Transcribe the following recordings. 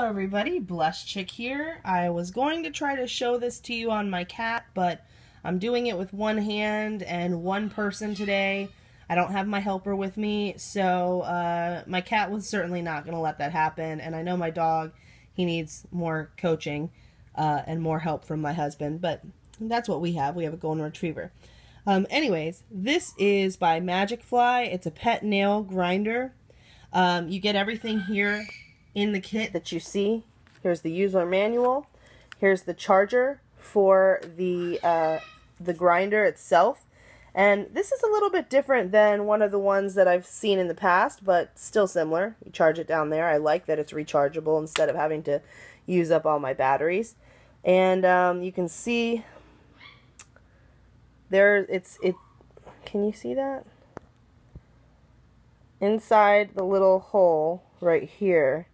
Hello everybody, Blessed Chick here. I was going to try to show this to you on my cat, but I'm doing it with one hand and one person today. I don't have my helper with me, so my cat was certainly not going to let that happen, and I know my dog, he needs more coaching and more help from my husband, but that's what we have. We have a golden retriever. Anyways, this is by Magicfly. It's a pet nail grinder. You get everything here in the kit that you see. Here's the user manual. Here's the charger for the grinder itself. And this is a little bit different than one of the ones that I've seen in the past, but still similar. You charge it down there. I like that it's rechargeable instead of having to use up all my batteries. And you can see there can you see that? Inside the little hole right here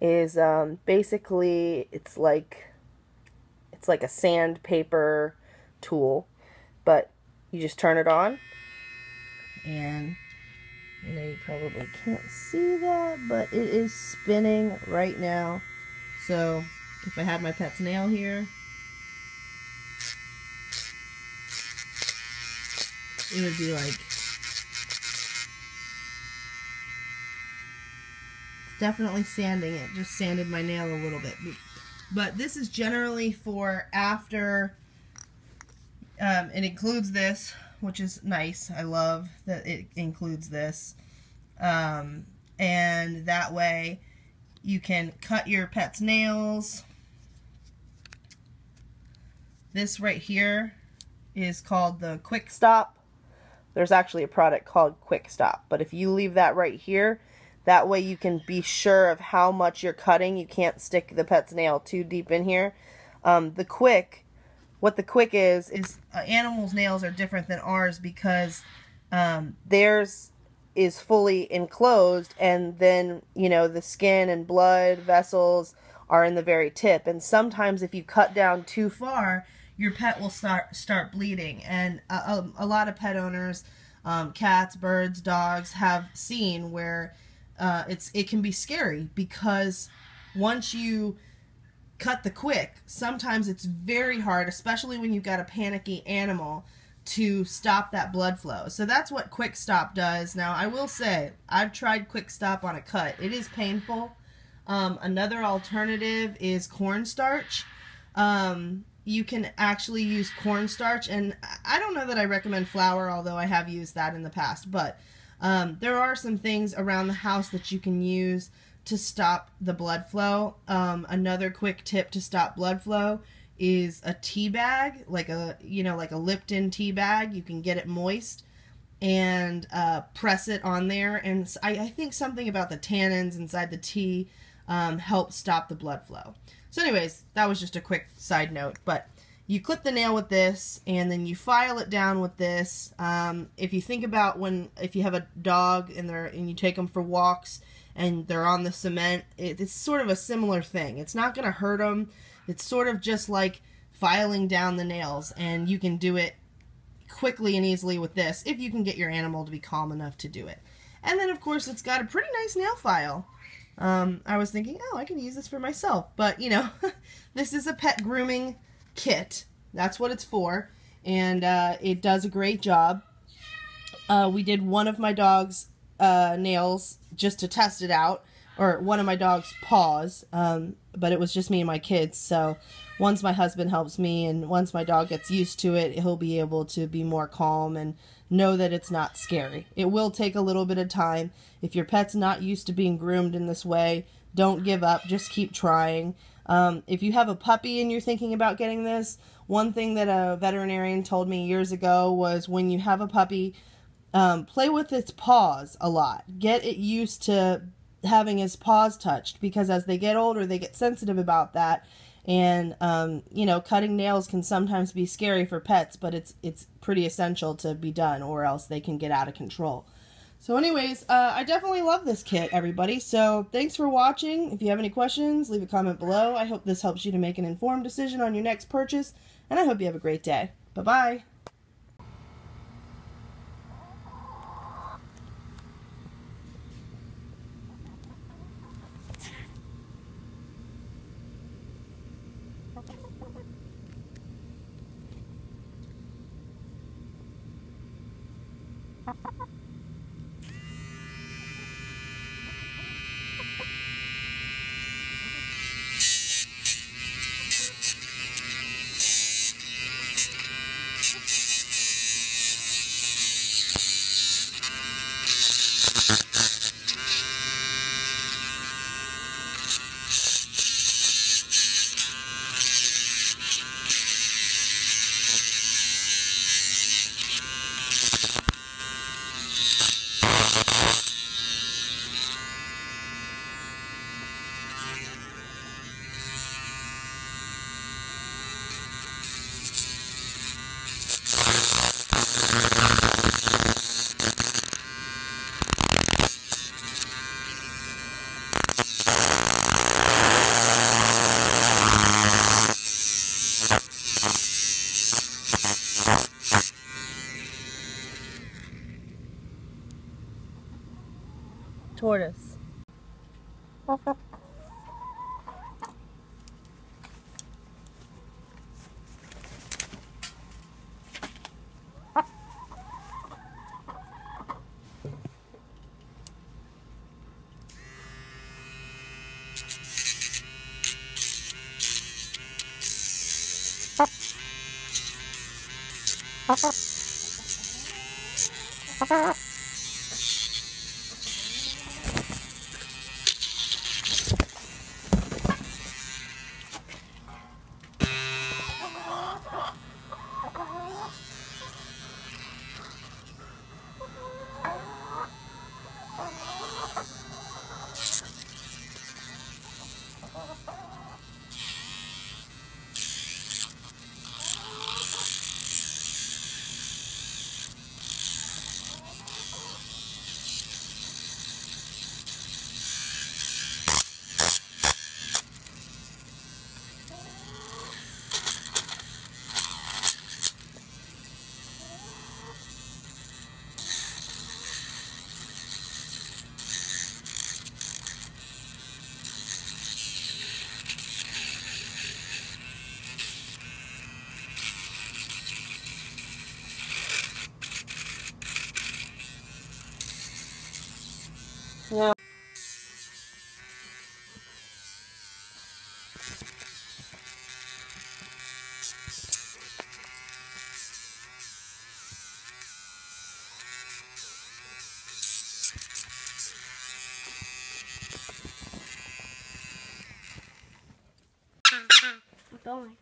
is basically it's like a sandpaper tool, but you just turn it on, and you know you probably can't see that, but it is spinning right now. So if I had my pet's nail here, it would be like, definitely sanding it. Just sanded my nail a little bit. But this is generally for after, it includes this, which is nice. I love that it includes this. And that way you can cut your pet's nails. This right here is called the Quick Stop. There's actually a product called Quick Stop, but if you leave that right here, that way you can be sure of how much you're cutting. You can't stick the pet's nail too deep in here. What the Quick is animals' nails are different than ours because theirs is fully enclosed, and then, you know, the skin and blood vessels are in the very tip. And sometimes if you cut down too far, your pet will start bleeding. And a lot of pet owners, cats, birds, dogs, have seen where it can be scary, because once you cut the Quick, sometimes it's very hard, especially when you've got a panicky animal, to stop that blood flow. So that's what Quick Stop does. Now, I will say, I've tried Quick Stop on a cut. It is painful. Another alternative is cornstarch. You can actually use cornstarch, and I don't know that I recommend flour, although I have used that in the past, but there are some things around the house that you can use to stop the blood flow. Another quick tip to stop blood flow is a tea bag, like a Lipton tea bag. You can get it moist and press it on there, and I think something about the tannins inside the tea helps stop the blood flow. So anyways, that was just a quick side note, but you clip the nail with this, and then you file it down with this. If you think about if you have a dog and you take them for walks and they're on the cement, it's sort of a similar thing. It's not going to hurt them. It's sort of just like filing down the nails, and you can do it quickly and easily with this if you can get your animal to be calm enough to do it. And then, of course, it's got a pretty nice nail file. I was thinking, oh, I can use this for myself, but, you know, this is a pet grooming kit. That's what it's for, and it does a great job. We did one of my dog's nails just to test it out, or one of my dog's paws, but it was just me and my kids. So once my husband helps me and once my dog gets used to it, he'll be able to be more calm and know that it's not scary. It will take a little bit of time. If your pet's not used to being groomed in this way, don't give up. Just keep trying. If you have a puppy and you're thinking about getting this, one thing that a veterinarian told me years ago was, when you have a puppy, play with its paws a lot. Get it used to having his paws touched, because as they get older, they get sensitive about that. And, you know, cutting nails can sometimes be scary for pets, but it's pretty essential to be done, or else they can get out of control. So anyways, I definitely love this kit, everybody. So thanks for watching. If you have any questions, leave a comment below. I hope this helps you to make an informed decision on your next purchase, and I hope you have a great day. Bye-bye. Tortoise. No. Keep going.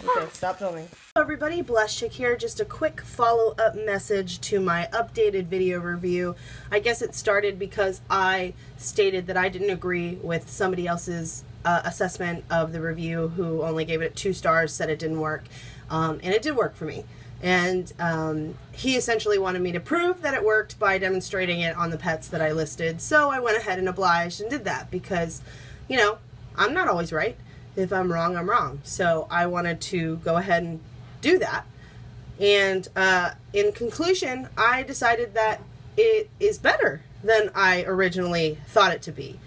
Okay, stop filming. Hello everybody, Blessed Chick here. Just a quick follow-up message to my updated video review. I guess it started because I stated that I didn't agree with somebody else's assessment of the review, who only gave it 2 stars, said it didn't work, and it did work for me. And he essentially wanted me to prove that it worked by demonstrating it on the pets that I listed. So I went ahead and obliged and did that because, you know, I'm not always right. If I'm wrong, I'm wrong. So I wanted to go ahead and do that. And in conclusion, I decided that it is better than I originally thought it to be.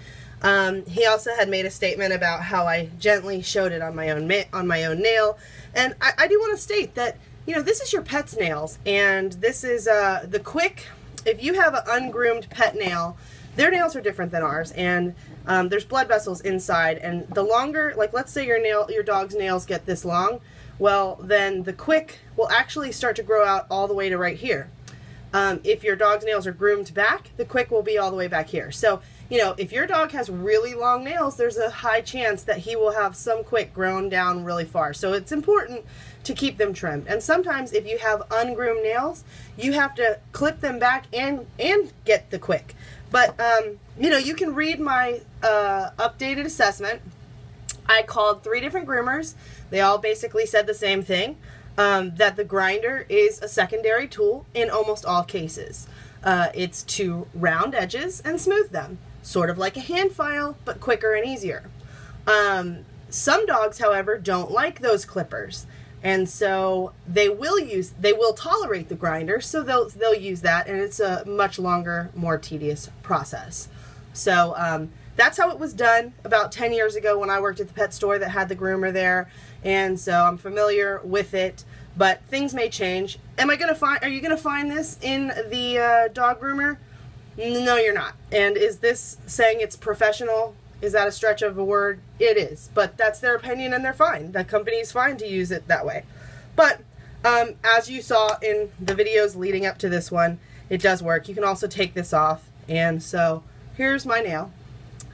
He also had made a statement about how I gently showed it on my own nail. And I do want to state that, you know, this is your pet's nails, and this is the quick. If you have an ungroomed pet nail, their nails are different than ours, and there's blood vessels inside, and the longer, like let's say your dog's nails get this long, well then the quick will actually start to grow out all the way to right here. If your dog's nails are groomed back, the quick will be all the way back here. So you know, if your dog has really long nails, there's a high chance that he will have some quick grown down really far. So it's important to keep them trimmed. And sometimes if you have ungroomed nails, you have to clip them back and get the quick. But, you know, you can read my updated assessment. I called 3 different groomers. They all basically said the same thing, that the grinder is a secondary tool in almost all cases. It's to round edges and smooth them, sort of like a hand file, but quicker and easier. Some dogs, however, don't like those clippers, and so they will tolerate the grinder, so they'll use that, and it's a much longer, more tedious process. So that's how it was done about 10 years ago when I worked at the pet store that had the groomer there, and so I'm familiar with it. But things may change. Are you gonna find this in the dog groomer? No, you're not. And is this saying it's professional? Is that a stretch of a word? It is, but that's their opinion and they're fine. That company's fine to use it that way. But as you saw in the videos leading up to this one, it does work. You can also take this off. And so here's my nail.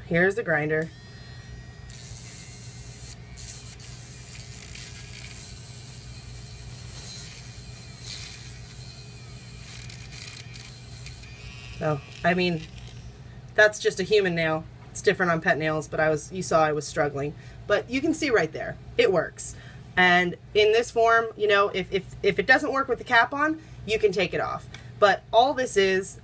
Here's the grinder. So, I mean, that's just a human nail. It's different on pet nails, but you saw I was struggling. But you can see right there, it works. And in this form, you know, if it doesn't work with the cap on, you can take it off. But all this it's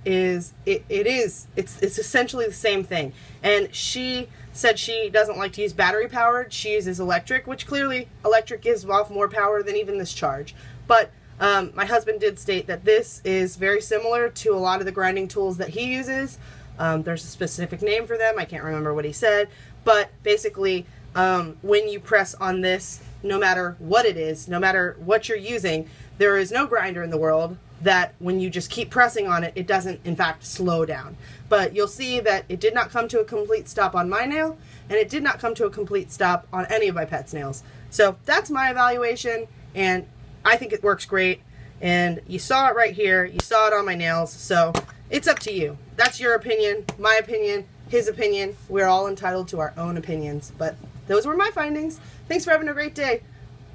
essentially the same thing. And she said she doesn't like to use battery powered. She uses electric, which clearly electric gives off more power than even this charge. But my husband did state that this is very similar to a lot of the grinding tools that he uses. There's a specific name for them. I can't remember what he said. But basically, when you press on this, no matter what it is, no matter what you're using, there is no grinder in the world that when you just keep pressing on it, it doesn't, in fact, slow down. But you'll see that it did not come to a complete stop on my nail, and it did not come to a complete stop on any of my pet's nails. So that's my evaluation, and I think it works great. And you saw it right here. You saw it on my nails. So it's up to you. That's your opinion, my opinion, his opinion. We're all entitled to our own opinions. But those were my findings. Thanks for having a great day.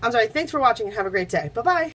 I'm sorry, thanks for watching and have a great day. Bye-bye.